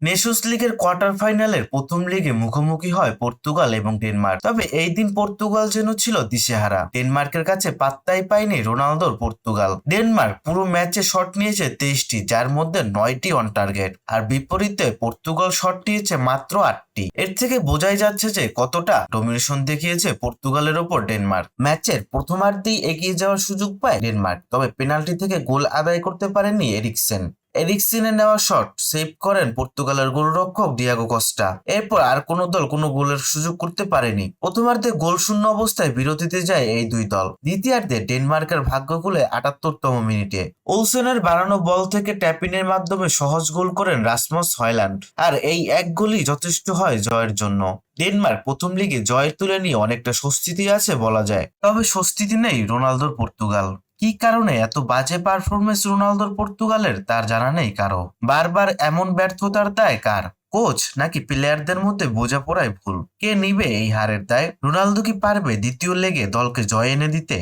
Nations লিগের quarter ফাইনালের প্রথম লিগে মুখোমুখি হয় পর্তুগাল এবং ডেনমার্ক। তবে এই দিন পর্তুগাল যেন ছিল দিশেহারা। ডেনমার্কের কাছে পাত্তাই পায়নি রোনালদোর পর্তুগাল। ডেনমার্ক পুরো ম্যাচে শট নিয়েছে 23টি, যার মধ্যে 9টি অন টার্গেট। আর বিপরীতে পর্তুগাল শট নিয়েছে মাত্র 8টি। এর থেকে বোঝাই যাচ্ছে যে কতটা ডমিনেশন দেখিয়েছে পর্তুগালের ওপর ডেনমার্ক। ম্যাচের প্রথমার্ধেই এগিয়ে যাওয়ার সুযোগ পায় ডেনমার্ক, তবে পেনাল্টি থেকে গোল আদায় করতে পারেননি এরিকসেনের নেওয়া শট সেভ করেন পর্তুগালের গোলরক্ষক ডিয়াগো কস্টা। এরপর আর কোনো দল কোনো গোলের সুযোগ করতে পারেনি। প্রথমার্ধে গোল শূন্য অবস্থায় বিরতিতে যায় এই দুই দল। দ্বিতীয়ার্ধে ডেনমার্কের ভাগ্য খুলে 78তম মিনিটে ওলসেনের বাড়ানো বল থেকে ট্যাপিনের মাধ্যমে সহজ গোল করেন রাসমস হয়ল্যান্ড। আর এই এক গোলই যথেষ্ট হয় জয়ের জন্য। ডেনমার্ক প্রথম লিগে জয় তুলে নিয়ে অনেকটা স্বস্তিতে আছে বলা যায়। তবে স্বস্তিতে নেই রোনালদোর পর্তুগাল। কি কারণে এত বাজে পারফরমেন্স রোনালদোর পর্তুগালের তার জানা নেই কারো। বারবার এমন ব্যর্থতার দায় কার? কোচ নাকি প্লেয়ারদের মধ্যে বোঝাপড়ায় ভুল? কে নিবে এই হারের দায়? রোনালদো কি পারবে দ্বিতীয় লেগে দলকে জয় এনে দিতে?